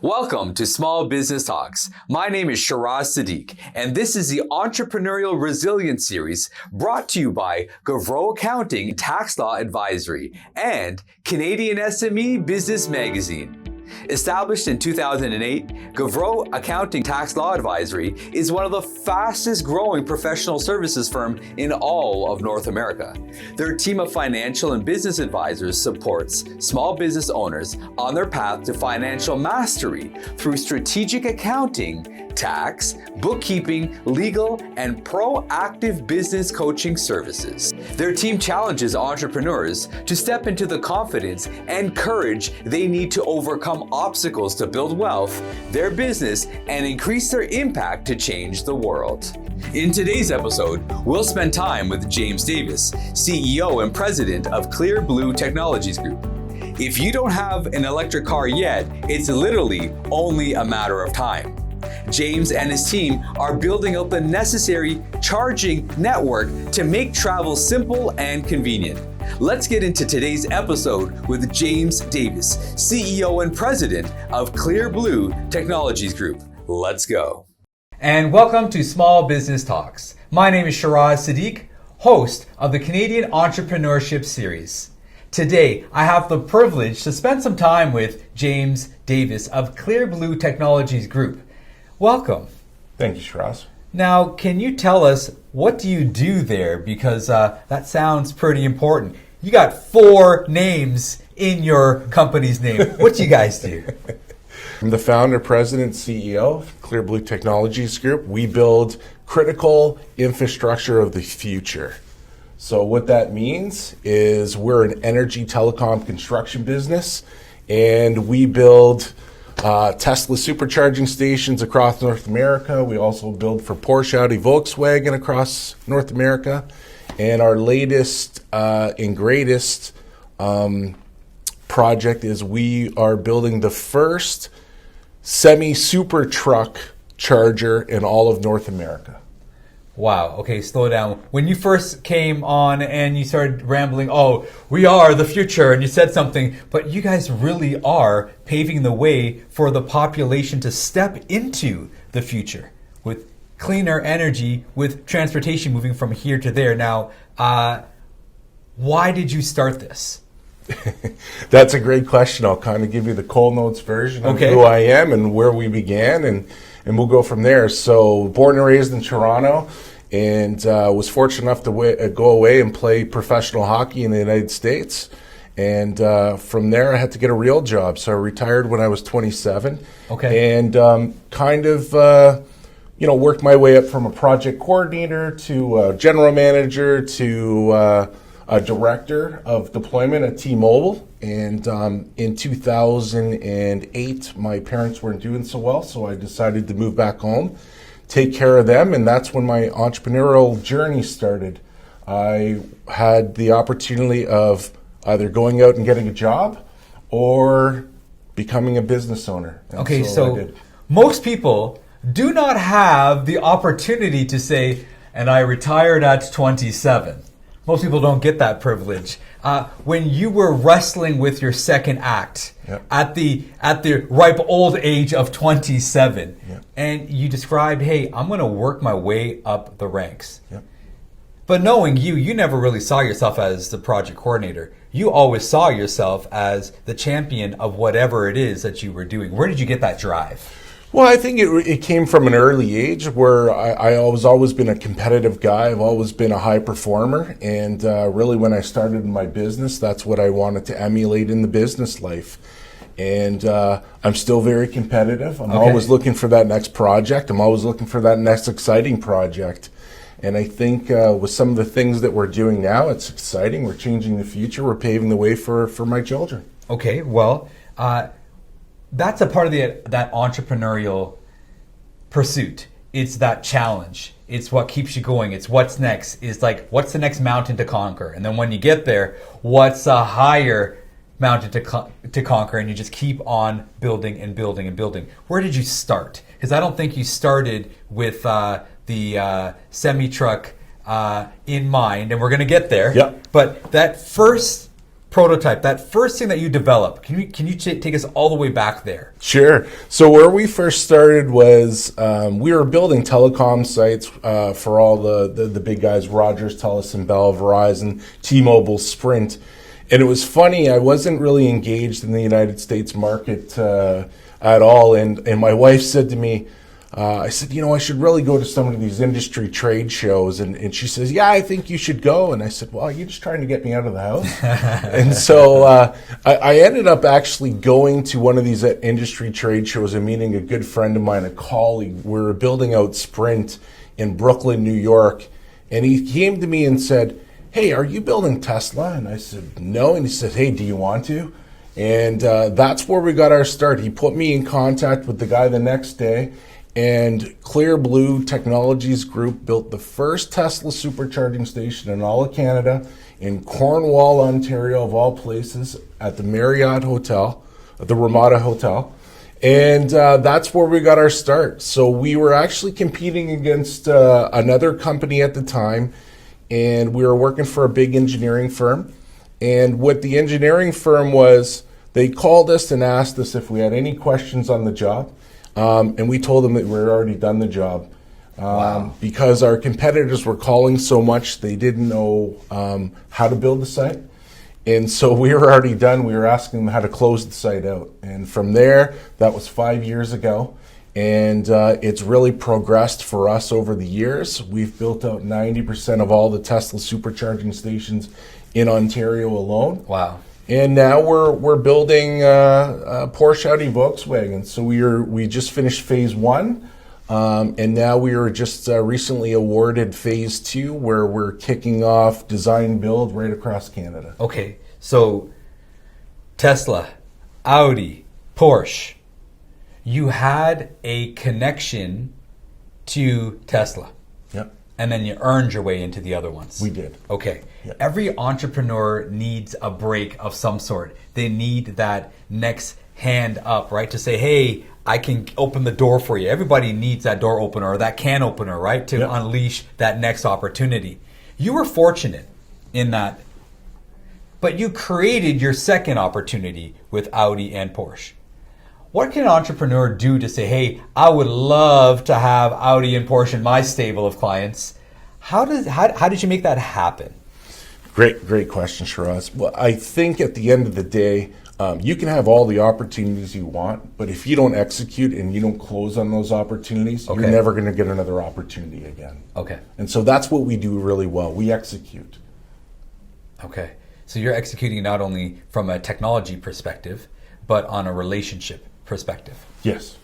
Welcome to Small Business Talks. My name is Shiraz Sadiq, and this is the Entrepreneurial Resilience Series brought to you by Gavreau Accounting Tax Law Advisory and Canadian SME Business Magazine. Established in 2008, Gavreau Accounting Tax Law Advisory is one of the fastest growing professional services firm in all of North America. Their team of financial and business advisors supports small business owners on their path to financial mastery through strategic accounting, tax, bookkeeping, legal, and proactive business coaching services. Their team challenges entrepreneurs to step into the confidence and courage they need to overcome obstacles to build wealth, their business, and increase their impact to change the world. In today's episode, we'll spend time with James Davis, CEO and President of ClearBlue Technologies Group. If you don't have an electric car yet, it's literally only a matter of time. James and his team are building out the necessary charging network to make travel simple and convenient. Let's get into today's episode with James Davis, CEO and President of ClearBlue Technologies Group. Let's go. And welcome to Small Business Talks. My name is Shiraz Sadiq, host of the Canadian Entrepreneurship Series. Today, I have the privilege to spend some time with James Davis of ClearBlue Technologies Group. Welcome. Thank you, Shiraz. Now, can you tell us, what do you do there? Because that sounds pretty important. You got 4 names in your company's name. What do you guys do? I'm the founder, president, CEO of ClearBlue Technologies Group. We build critical infrastructure of the future. So what that means is we're an energy telecom construction business, and we build Tesla supercharging stations across North America. We also build for Porsche, Audi, Volkswagen across North America. And our latest and greatest project is we are building the first semi-super truck charger in all of North America. Wow. Okay, slow down. When you first came on and you started rambling, oh, we are the future, and you said something, but you guys really are paving the way for the population to step into the future with cleaner energy, with transportation moving from here to there. Now, why did you start this? That's a great question. I'll kind of give you the Cold Notes version of who I am and where we began, and we'll go from there. So, born and raised in Toronto, and was fortunate enough to go away and play professional hockey in the United States. And from there, I had to get a real job. So I retired when I was 27. Okay. And worked my way up from a project coordinator to a general manager to a director of deployment at T-Mobile. And in 2008, my parents weren't doing so well, so I decided to move back home, take care of them, and that's when my entrepreneurial journey started. I had the opportunity of either going out and getting a job or becoming a business owner. And okay, so most people do not have the opportunity to say, and I retired at 27. Most people don't get that privilege. When you were wrestling with your second act at the ripe old age of 27, and you described, hey, I'm going to work my way up the ranks. But knowing you never really saw yourself as the project coordinator. You always saw yourself as the champion of whatever it is that you were doing. Where did you get that drive? Well, I think it came from an early age where I always been a competitive guy. I've always been a high performer. And really when I started in my business, that's what I wanted to emulate in the business life. And I'm still very competitive. I'm always looking for that next project. I'm always looking for that next exciting project. And I think with some of the things that we're doing now, it's exciting. We're changing the future. We're paving the way for my children. Okay, well, that's a part of that entrepreneurial pursuit. It's that challenge. It's what keeps you going. It's what's next. It's like, what's the next mountain to conquer? And then when you get there, what's a higher mountain to conquer? And you just keep on building and building and building. Where did you start? Because I don't think you started with the semi-truck in mind, and we're going to get there. Yep. But that first prototype, that first thing that you developed, can you take us all the way back there? Sure. So where we first started was we were building telecom sites for all the big guys, Rogers, Telus and Bell, Verizon, T-Mobile, Sprint. And it was funny, I wasn't really engaged in the United States market at all. And my wife said to me, I said, I should really go to some of these industry trade shows. And she says, yeah, I think you should go. And I said, well, you're just trying to get me out of the house. And so I ended up actually going to one of these industry trade shows and meeting a good friend of mine, a colleague. We were building out Sprint in Brooklyn, New York. And he came to me and said, hey, are you building Tesla? And I said, no. And he said, hey, do you want to? And that's where we got our start. He put me in contact with the guy the next day. And ClearBlue Technologies Group built the first Tesla supercharging station in all of Canada in Cornwall, Ontario, of all places, at the Marriott Hotel, the Ramada Hotel. And that's where we got our start. So we were actually competing against another company at the time, and we were working for a big engineering firm. And what the engineering firm was, they called us and asked us if we had any questions on the job. And we told them that we had already done the job. Wow. Because our competitors were calling so much, they didn't know how to build the site. And so we were already done. We were asking them how to close the site out. And from there, that was 5 years ago. And it's really progressed for us over the years. We've built out 90% of all the Tesla supercharging stations in Ontario alone. Wow. And now we're building Porsche, Audi, Volkswagen. So we just finished phase 1, and now we were just recently awarded phase 2, where we're kicking off design build right across Canada. Okay, so Tesla, Audi, Porsche, you had a connection to Tesla. Yep. And then you earned your way into the other ones. We did. Okay. Yeah. Every entrepreneur needs a break of some sort. They need that next hand up, right? To say, hey, I can open the door for you. Everybody needs that door opener or that can opener, right? To unleash that next opportunity. You were fortunate in that, but you created your second opportunity with Audi and Porsche. What can an entrepreneur do to say, hey, I would love to have Audi and Porsche in my stable of clients? How did you make that happen? Great question, Shiraz. Well, I think at the end of the day, you can have all the opportunities you want, but if you don't execute and you don't close on those opportunities, you're never going to get another opportunity again. Okay. And so that's what we do really well. We execute. Okay. So you're executing not only from a technology perspective, but on a relationship perspective. Yes.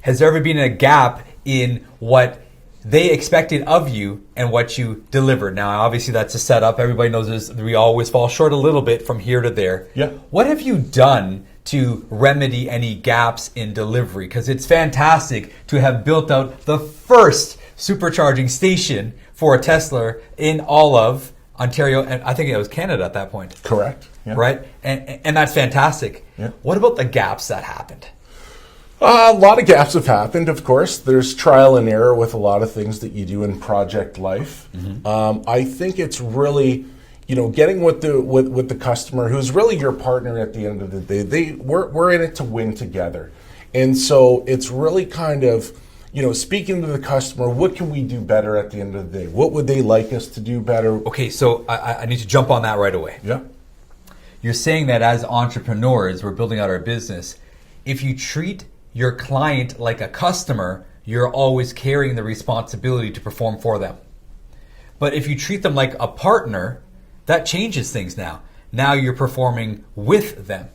Has there ever been a gap in what they expected of you and what you delivered? Now, obviously, that's a setup. Everybody knows we always fall short a little bit from here to there. Yeah. What have you done to remedy any gaps in delivery? Because it's fantastic to have built out the first supercharging station for a Tesla in all of Ontario, and I think it was Canada at that point. Correct. Yeah. Right? And that's fantastic. Yeah. What about the gaps that happened? A lot of gaps have happened, of course. There's trial and error with a lot of things that you do in project life. Mm-hmm. I think it's really, getting with the customer, who's really your partner at the end of the day. We're in it to win together, and so it's really kind of, speaking to the customer. What can we do better at the end of the day? What would they like us to do better? Okay, so I need to jump on that right away. Yeah. You're saying that as entrepreneurs, we're building out our business. If you treat your client like a customer, you're always carrying the responsibility to perform for them. But if you treat them like a partner, that changes things now. Now you're performing with them.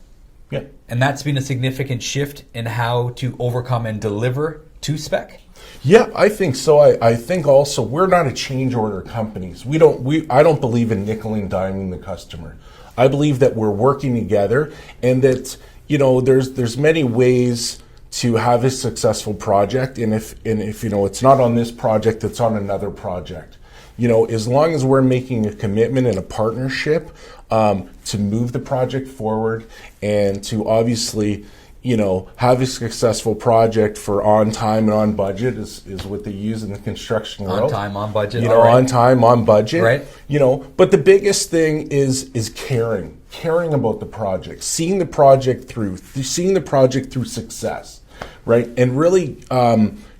Yeah. And that's been a significant shift in how to overcome and deliver to spec. Yeah, I think so. I think also we're not a change order companies. I don't believe in nickel and diming the customer. I believe that we're working together, and that there's many ways to have a successful project, and if it's not on this project, it's on another project. As long as we're making a commitment and a partnership to move the project forward, and to obviously have a successful project for on time and on budget is what they use in the construction world. On time, on budget. On time, on budget. Right. But the biggest thing is caring caring about the project, seeing the project through success, right? And really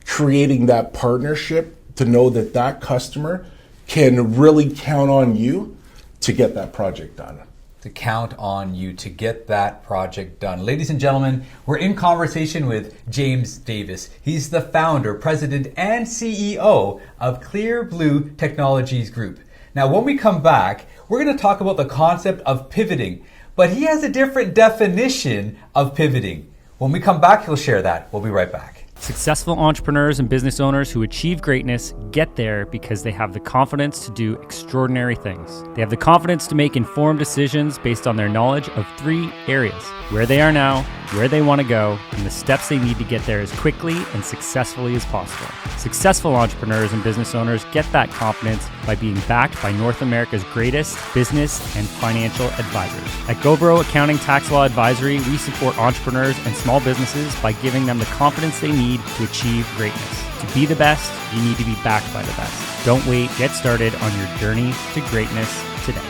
creating that partnership to know that that customer can really count on you to get that project done. To count on you to get that project done. Ladies and gentlemen, we're in conversation with James Davis. He's the founder, president, and CEO of ClearBlue Technologies Group. Now, when we come back, we're going to talk about the concept of pivoting, but he has a different definition of pivoting. When we come back, he'll share that. We'll be right back. Successful entrepreneurs and business owners who achieve greatness get there because they have the confidence to do extraordinary things. They have the confidence to make informed decisions based on their knowledge of 3 areas: where they are now, where they want to go, and the steps they need to get there as quickly and successfully as possible. Successful entrepreneurs and business owners get that confidence by being backed by North America's greatest business and financial advisors. At GoBro Accounting Tax Law Advisory, we support entrepreneurs and small businesses by giving them the confidence they need to achieve greatness. To be the best, you need to be backed by the best. Don't wait. Get started on your journey to greatness today.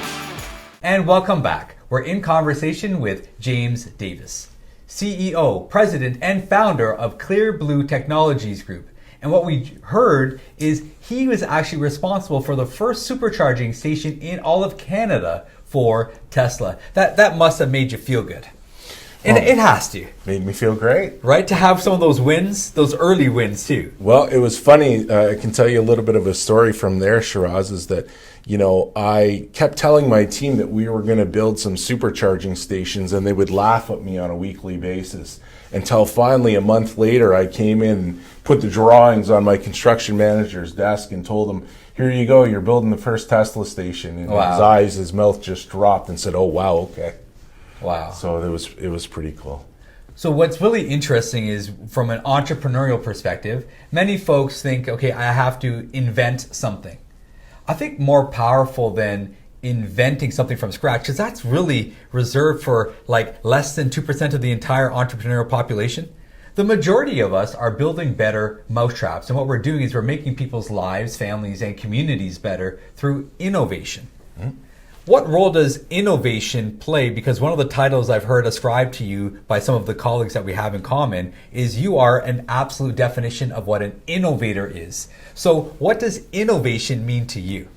And welcome back. We're in conversation with James Davis, CEO, president, and founder of ClearBlue Technologies Group. And what we heard is he was actually responsible for the first supercharging station in all of Canada for Tesla. That must have made you feel good. It has to. Made me feel great. Right? To have some of those wins, those early wins too. Well, it was funny. I can tell you a little bit of a story from there, Shiraz, is that, I kept telling my team that we were going to build some supercharging stations, and they would laugh at me on a weekly basis. Until finally, a month later, I came in and put the drawings on my construction manager's desk and told him, "Here you go, you're building the first Tesla station." And wow. his mouth just dropped and said, "Oh, wow, okay." Wow. So it was pretty cool. So what's really interesting is from an entrepreneurial perspective, many folks think, okay, I have to invent something. I think more powerful than inventing something from scratch, because that's really reserved for like less than 2% of the entire entrepreneurial population. The majority of us are building better mousetraps. And what we're doing is we're making people's lives, families, and communities better through innovation. Mm-hmm. What role does innovation play? Because one of the titles I've heard ascribed to you by some of the colleagues that we have in common is you are an absolute definition of what an innovator is. So what does innovation mean to you?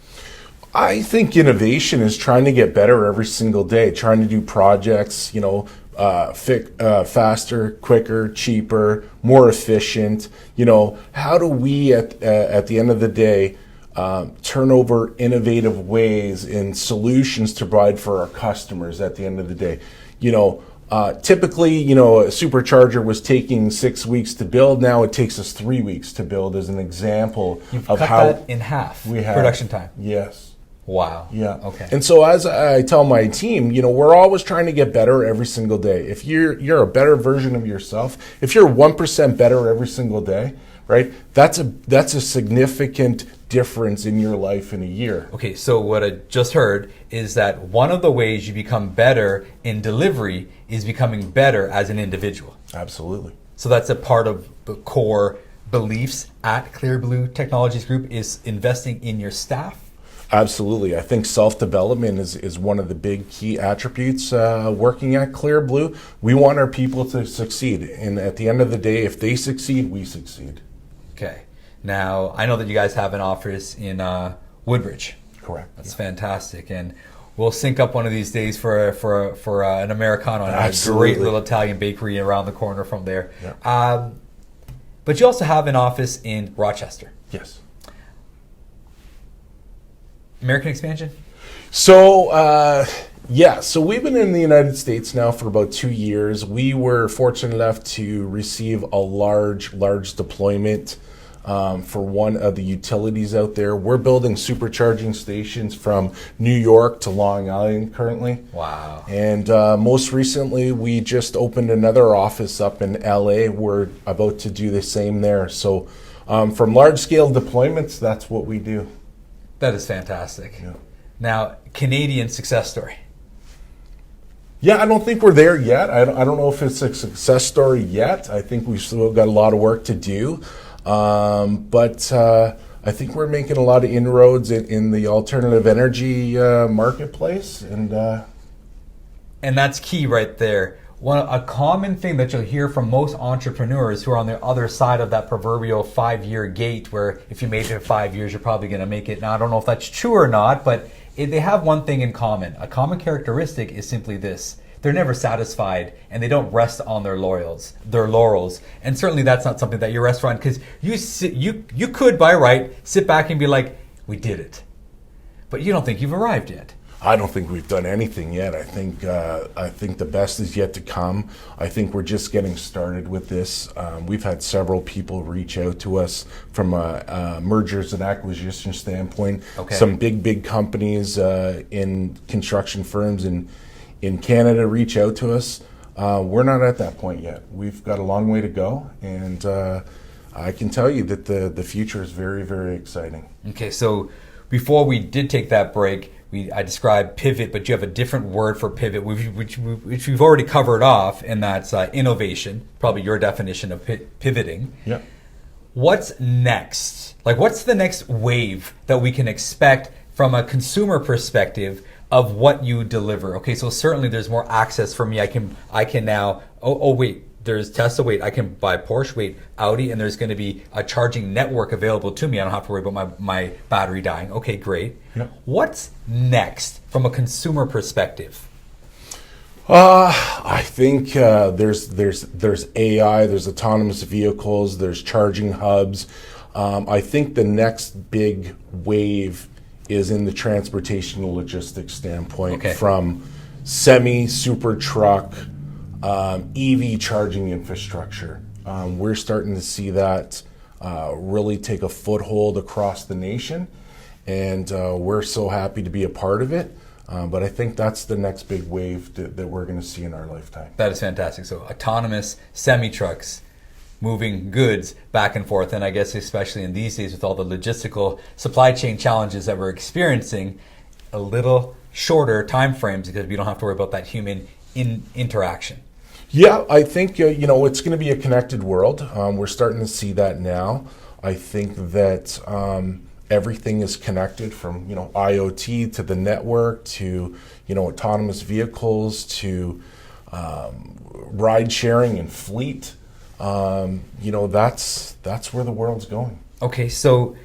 I think innovation is trying to get better every single day, trying to do projects, faster, quicker, cheaper, more efficient. How do we at the end of the day turn over innovative ways and solutions to provide for our customers at the end of the day? Typically, a supercharger was taking 6 weeks to build. Now it takes us 3 weeks to build, as an example. You've of cut how that in half, we have production time. Yes. Wow. Yeah. Okay. And so as I tell my team, we're always trying to get better every single day. If you're a better version of yourself, if you're 1% better every single day, right? That's a significant difference in your life in a year. Okay, so what I just heard is that one of the ways you become better in delivery is becoming better as an individual. Absolutely. So that's a part of the core beliefs at ClearBlue Technologies Group is investing in your staff. Absolutely. I think self-development is one of the big key attributes working at ClearBlue. We want our people to succeed. And at the end of the day, if they succeed, we succeed. Okay. Now, I know that you guys have an office in Woodbridge. Correct. That's fantastic. And we'll sync up one of these days for an Americano. Absolutely. A great little Italian bakery around the corner from there. Yeah. But you also have an office in Rochester. Yes. American expansion? So, so we've been in the United States now for about 2 years. We were fortunate enough to receive a large deployment for one of the utilities out there. We're building supercharging stations from New York to Long Island currently. Wow. And most recently, we just opened another office up in LA. We're about to do the same there. So from large-scale deployments, that's what we do. That is fantastic. Yeah. Now, Canadian success story. Yeah, I don't think we're there yet. I don't know if it's a success story yet. I think we've still got a lot of work to do. But I think we're making a lot of inroads in the alternative energy marketplace. And And that's key right there. A common thing that you'll hear from most entrepreneurs who are on the other side of that proverbial 5-year gate, where if you made it in 5 years, you're probably going to make it. Now, I don't know if that's true or not, but they have one thing in common. A common characteristic is simply this: they're never satisfied, and they don't rest on their laurels. And certainly that's not something that you rest on, because you could, by right, sit back and be like, we did it. But you don't think you've arrived yet. I don't think we've done anything yet. I think the best is yet to come. I think we're just getting started with this. We've had several people reach out to us from a mergers and acquisition standpoint. Okay. Some big companies in construction firms in Canada reach out to us. We're not at that point yet. We've got a long way to go, and I can tell you that the future is very, very exciting. Okay, so before we did take that break, I described pivot, but you have a different word for pivot, which we've already covered off, and that's innovation, probably your definition of pivoting. Yeah. What's next? Like, what's the next wave that we can expect from a consumer perspective of what you deliver? Okay, so certainly there's more access for me. I can now, wait, there's Tesla, wait, I can buy Porsche, wait, Audi, and there's going to be a charging network available to me. I don't have to worry about my battery dying. Okay, great. Yeah. What's next from a consumer perspective? I think there's AI, there's autonomous vehicles, there's charging hubs. I think the next big wave is in the transportation and logistics standpoint, Okay. from semi, super truck, EV charging infrastructure. We're starting to see that really take a foothold across the nation, and we're so happy to be a part of it. But I think that's the next big wave that we're going to see in our lifetime. That is fantastic. So autonomous semi-trucks moving goods back and forth. And I guess especially in these days with all the logistical supply chain challenges that we're experiencing, a little shorter time frames because we don't have to worry about that human interaction. Yeah, I think it's going to be a connected world. We're starting to see that now. I think that everything is connected, from IoT to the network to autonomous vehicles to ride sharing and fleet. That's where the world's going. Okay, so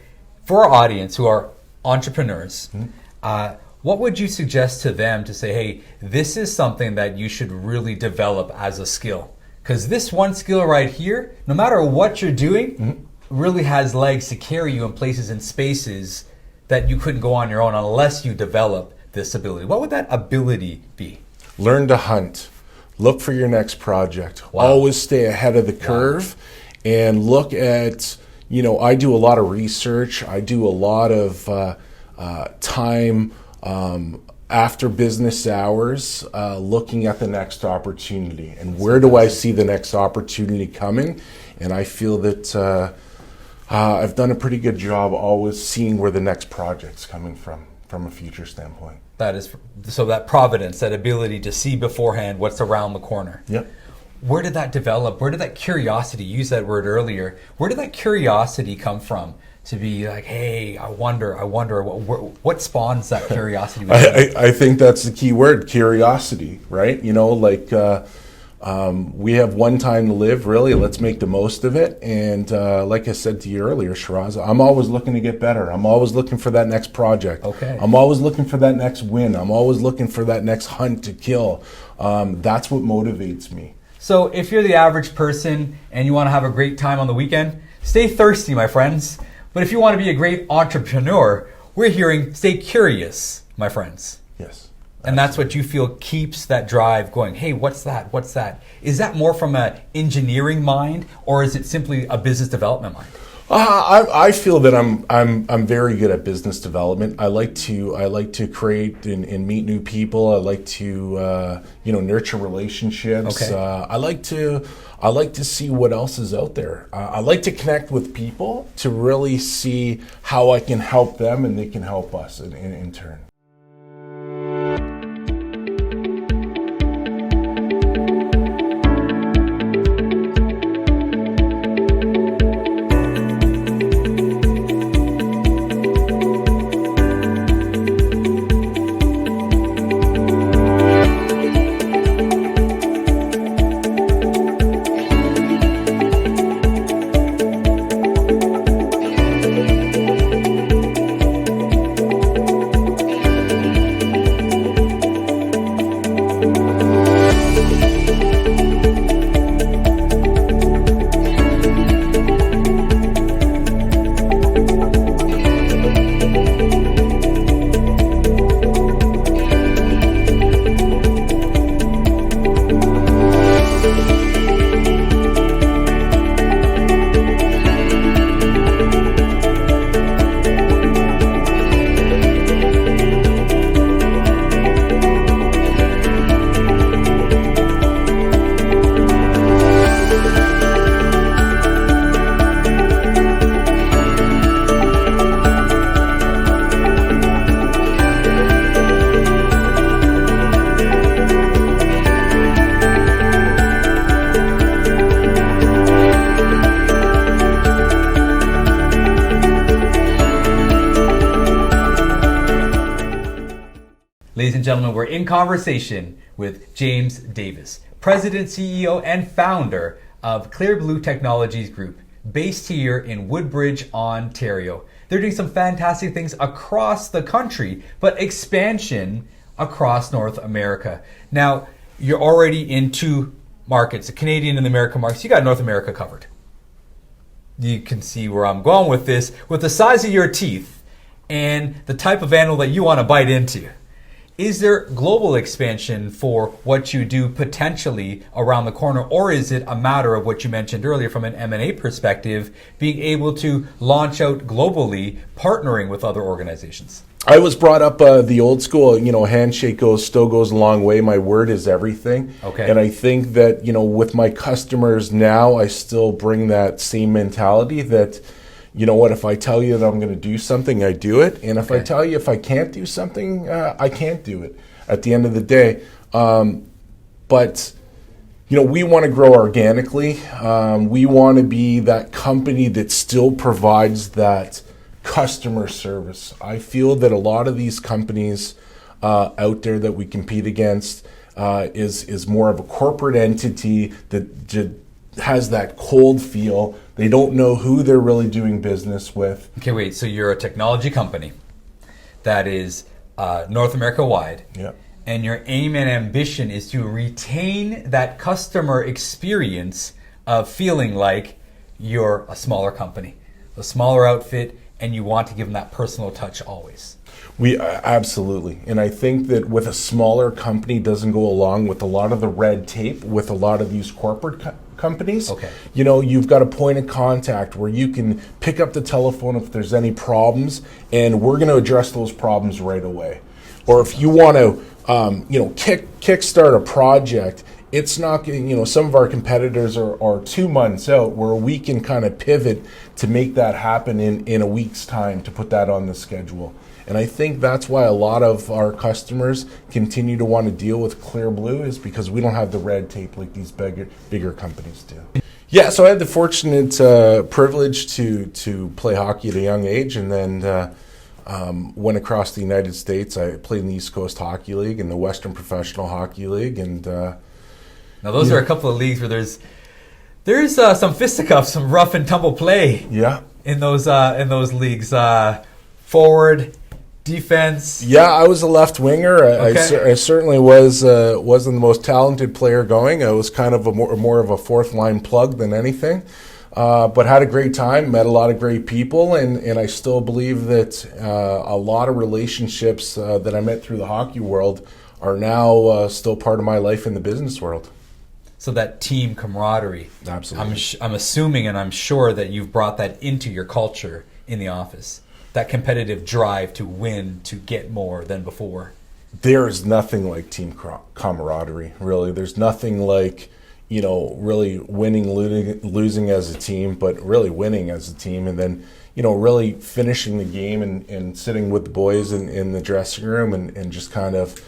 for our audience who are entrepreneurs, what would you suggest to them to say, hey, this is something that you should really develop as a skill? Because this one skill right here, no matter what you're doing, really has legs to carry you in places and spaces that you couldn't go on your own unless you develop this ability. What would that ability be? Learn to hunt. Look for your next project. Wow. Always stay ahead of the curve, and look at, I do a lot of research. I do a lot of time after business hours, looking at the next opportunity and where do I see the next opportunity coming. And I feel that I've done a pretty good job always seeing where the next project's coming from a future standpoint. That is, so that providence, that ability to see beforehand what's around the corner. Yep. Where did that develop? Where did that curiosity, you used that word earlier, where did that curiosity come from? To be like, hey, I wonder, what spawns that curiosity? I think that's the key word, curiosity, right? We have one time to live, really. Let's make the most of it. And like I said to you earlier, Shiraz, I'm always looking to get better. I'm always looking for that next project. Okay. I'm always looking for that next win. I'm always looking for that next hunt to kill. That's what motivates me. So if you're the average person and you want to have a great time on the weekend, stay thirsty, my friends. But if you want to be a great entrepreneur, we're hearing stay curious, my friends. Yes. And that's what you feel keeps that drive going. Hey, what's that? What's that? Is that more from an engineering mind, or is it simply a business development mind? I feel that I'm very good at business development. I like to create and meet new people. I like to nurture relationships. Okay. I like to see what else is out there. I like to connect with people to really see how I can help them and they can help us in turn. Ladies and gentlemen, we're in conversation with James Davis, President, CEO, and founder of ClearBlue Technologies Group, based here in Woodbridge, Ontario. They're doing some fantastic things across the country, but expansion across North America. Now, you're already in two markets, the Canadian and the American markets. You got North America covered. You can see where I'm going with this. With the size of your teeth and the type of animal that you want to bite into, is there global expansion for what you do potentially around the corner, or is it a matter of what you mentioned earlier from an M&A perspective, being able to launch out globally, partnering with other organizations? I was brought up the old school, handshake still goes a long way. My word is everything. Okay. And I think that, with my customers now, I still bring that same mentality that, if I tell you that I'm going to do something, I do it. And if I tell you if I can't do something, I can't do it at the end of the day. But we want to grow organically. We want to be that company that still provides that customer service. I feel that a lot of these companies out there that we compete against is more of a corporate entity that has that cold feel. They don't know who they're really doing business with. Okay, wait, so you're a technology company that is North America wide. Yeah. And your aim and ambition is to retain that customer experience of feeling like you're a smaller company, a smaller outfit, and you want to give them that personal touch always. We absolutely. And I think that with a smaller company doesn't go along with a lot of the red tape with a lot of these corporate companies. Okay. You've got a point of contact where you can pick up the telephone if there's any problems, and we're going to address those problems right away. Or if you want to, kickstart a project, it's not, some of our competitors are 2 months out where we can kind of pivot to make that happen in a week's time to put that on the schedule. And I think that's why a lot of our customers continue to want to deal with ClearBlue, is because we don't have the red tape like these bigger companies do. Yeah, so I had the fortunate privilege to play hockey at a young age, and then went across the United States. I played in the East Coast Hockey League and the Western Professional Hockey League, and now those are a couple of leagues where there's some fisticuffs, some rough and tumble play. Yeah. In those leagues, forward, defense. Yeah, I was a left winger. Okay. I certainly wasn't the most talented player going. I was kind of more of a fourth line plug than anything. But had a great time, met a lot of great people, and I still believe that a lot of relationships that I met through the hockey world are now still part of my life in the business world. So that team camaraderie. Absolutely. I'm assuming and I'm sure that you've brought that into your culture in the office. That competitive drive to win, to get more than before. There is nothing like team camaraderie, really. There's nothing like, really winning, losing as a team, but really winning as a team. And then, really finishing the game and sitting with the boys in the dressing room and just kind of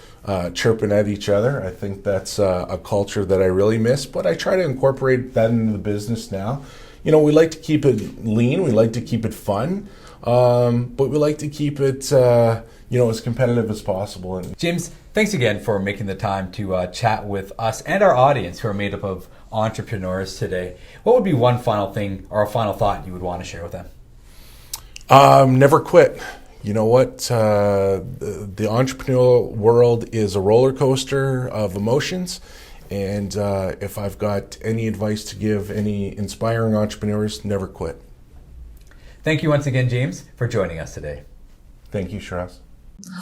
chirping at each other. I think that's a culture that I really miss, but I try to incorporate that into the business now. We like to keep it lean. We like to keep it fun. But we like to keep it, as competitive as possible. James, thanks again for making the time to chat with us and our audience, who are made up of entrepreneurs today. What would be one final thing or a final thought you would want to share with them? Never quit. You know what? The entrepreneurial world is a roller coaster of emotions. And if I've got any advice to give any inspiring entrepreneurs, never quit. Thank you once again, James, for joining us today. Thank you, Shiraz.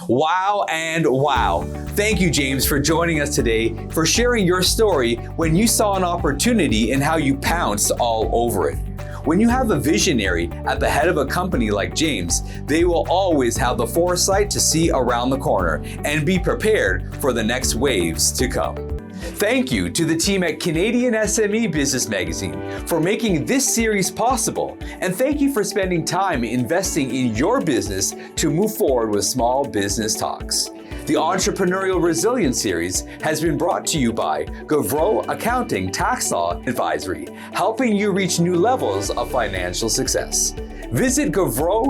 Wow and wow. Thank you, James, for joining us today, for sharing your story when you saw an opportunity and how you pounced all over it. When you have a visionary at the head of a company like James, they will always have the foresight to see around the corner and be prepared for the next waves to come. Thank you to the team at Canadian SME Business Magazine for making this series possible, and thank you for spending time investing in your business to move forward with Small Business Talks. The Entrepreneurial Resilience Series has been brought to you by Gavreau Accounting Tax Law Advisory, helping you reach new levels of financial success. Visit gavrocpa.ca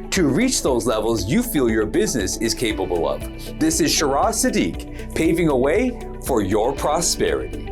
to reach those levels you feel your business is capable of. This is Shiraz Sadiq, paving a way for your prosperity.